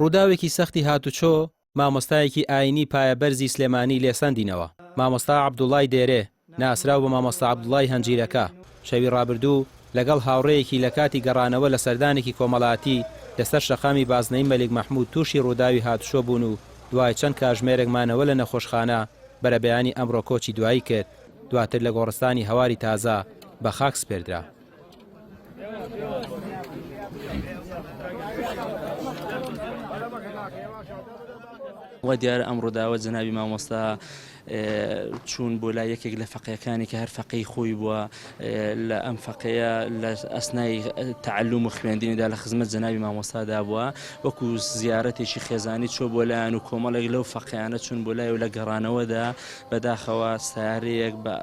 ڕووداوێکی سەختی هاتوچۆ مامۆستایەکی ئاینی پایەبەرزی سلێمانی لێسەندینەوە. مامۆستا عەبدوڵڵای دێرێ ناسراو بە مامۆستا عەبدوڵڵای هەنجیرەکە شەوی ڕابردوو لەگەڵ هاوڕێیەکی لە کاتی گەڕانەوە لە سەردانێکی کۆمەڵایەتی لەسەر شەقامی بازنەی مەلیک مەحموود تووشی ڕووداوی هاتوچۆ بوون و دوای چەند کاتژمێرێکمانەوە لە نەخۆشخانە بەرەبەیانی ئەمڕۆ کۆچی دوایی کرد. دواتر لە گۆڕستانی هەواری تازە بە خاک سپێردرا. وە دیارە ئەم ڕووداوە جەنابی مامۆستا چوون بۆ لای یەکێک لە فەقیەکانی کە هەر فەقی خۆی بووە لە ئەم فەقەیە لە ئەسنای تەعەلوم و خوێندنیدا لە خزمەت جەنابی مامۆستادا بووە وەکو زیارەتێکی خێزانی چۆ بۆ لایەن و کۆمەڵێک لەو فەقییانە چوون بۆ لای و لە گەڕانەوەدا بەداخەوە سیارەیەک بە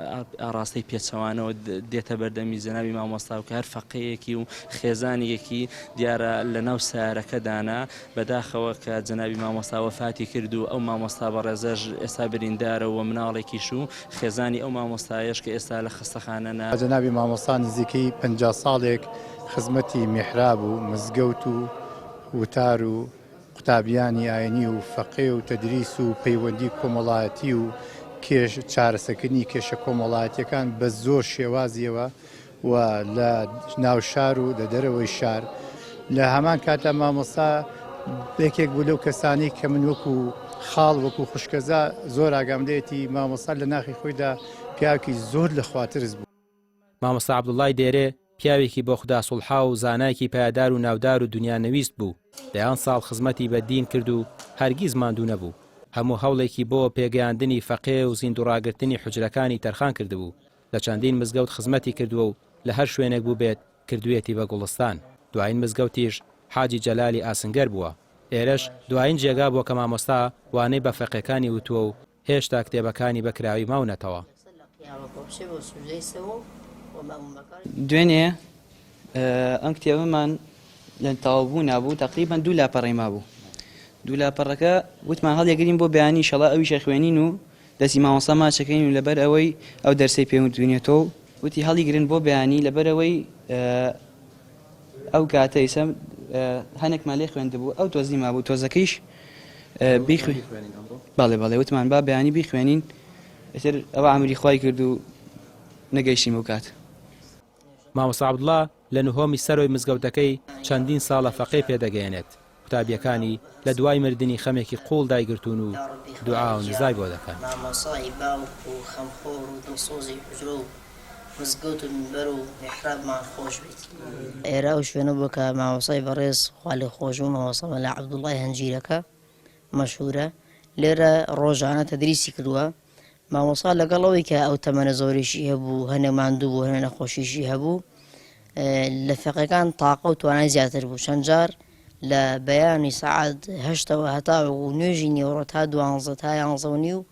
ئاڕاستەی پێچەوانەوە دێتە بەردەمی جەنابی مامۆستا و کە هەر فەقیەکی و خێزانێکی دیارە لە ناو سیارەکەدانا بەداخەوە کە جەنابی مامۆستا وەفاتی کرد و ئەو مامۆستا بەڕێزەش ئێستا بریندارە و مناڵێکیش و خێزانی ئەو مامۆستایەش کە ئێستا لە خستەخانەنا. جەنابی مامۆستا نزیکەی 50 ساڵێک خزمەتی میحراب و مزگەوت و وتار و قوتابیانی ئاینی و فەقێ و تەدریس و پەیوەندی کۆمەڵایەتی و چارەسەکردنی کێشە کۆمەڵایەتیەکان بە زۆر شێوازیەوە و لە ناو شار و لە دەرەوەی شار لە هەمان کاتە مامۆستا یەکێک بوو لەو کەسانی کە من وەکو خاڵ وەکو خوشکەزا زۆر ئاگامدەیەتی مامۆستا لە ناخی خۆیدا پیاوێکی زۆر لە خواترز بوو. مامۆستا عەبدوڵڵای دێرێ پیاوێکی بۆ خوددا سوڵحا و زانایکی پایدار و ناودار و دنیانەویست بوو. دەیان ساڵ خزمەتی بە دین کرد و هەرگیز ماندوو نەبوو. هەموو هەوڵێکی بۆ پێگەیاندنی فەقێ و زیندوڕاگرتنی حوجرەکانی تەرخان کردبوو. لە چەندین مزگەوت خزمەتی کردووە و لە هەر شوێنێک بوو بێت کردوێتی بە گوڵستان. دوایین مزگەوتیش حاجی جەلالی ئاسنگەر بووە. ئێرەش دوایین جێگا بۆ کە مامۆستا وانەی بە فەقیەکانی وتووە و هێشتا کتێبەکانی بەکراوی ماونەتەوە. دوێنێ ئەم کتێبەمان لە تەواوبوو نابوو تقریبان 2 لاپەڕی مابوو. 2 لاپەڕەکە وتمان هەڵیەگرین بۆ بەیانی شەڵا ئەویشە خوێنین و دەستی مامۆستا ماچەکەین و لەبەر ئەوەی ئەو دەرسەی پێوتوێنێتەوە وتی هەڵیگرن بۆ بەیانی لەبەر ئەوەی ئەو کاتە ئیسەم هەنێکمان لێ خوێندبوو ئەو تۆزی مابوو تۆزەکەیش باڵێ باڵێ وتمان با بەیانی بیخوێنین ئێتر ئەوە ئەمری خوای کرد و نەگەیشتیم ئەو کات. مامۆستا عەبدوڵڵا لە نهۆمی سەرۆی مزگەوتەکەی چەندین ساڵە فەقێ پێدەگەیەنێت. قوتابیەکانی لە دوای مردنی خەمێکی قوڵ دایگرتوون و دوعا و نزای بۆ دەکەن. مامۆسای باوک و خەمخۆر و دڵسۆزی حوجرە و مزگەوت و منبەر و میحرابمان خۆش بیت. ئێرە ئەو شوێنە بووە کە مامۆسای بەڕێز خوا لێی خۆش بوو مامۆستا مەلا عەبدوڵڵای هەنجیرەکە مەشهورە لێرە ڕۆژانە تەدریسی کردووە. مامۆستا لەگەڵەوەی کە ئەو تەمەنە زۆریشی هەبوو هەنێک ماندوو بوو هەنێ نەخۆشیشی هەبوو لە فەقیەکان تاقە و توانای زیاتر بوو. چەند جار لە بەیانی سەعات 8ەوە هەتا و نوێژی نیوەڕۆ تا 12 تا 11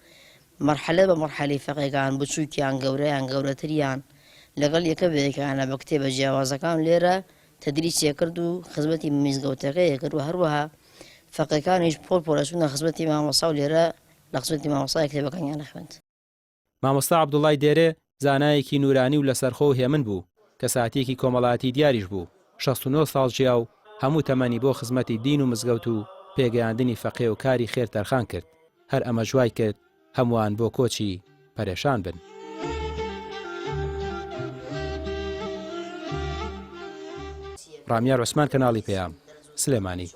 مەرحەلە بە مەرحەلەی فەقیەکان بچووکیان گەورەیان گەورەتریان لەگەڵ یەکە بەیەکیانە بە کتێبە جیاوازەکان لێرە تەدریسیە کرد و خزمەتی میزگەوتەکەیە کرد و هەروەها فەقیەکانیش پۆل پۆلەچوونە خزمەتی مامۆستا و لێرە لە خزمەتی مامۆستای کتێبەکانیان دەخوێند. مامۆستا عەبدوڵڵای دێرێ زانایەکی نورانی و لەسەرخۆ و هێمن بوو کە ساتیەکی کۆمەڵایەتی دیاریش بوو. 69 ساڵ ژیا و هەموو تەمەنی بۆ خزمەتی دین و مزگەوت و پێگەیاندنی فەقێ و کاری خێر تەرخان کرد. هەر ئەمە جوای کرد هەمووان بۆ کۆچی پەرێشان بن. ڕامیار عوسمان کەناڵی پێام سلێمانی.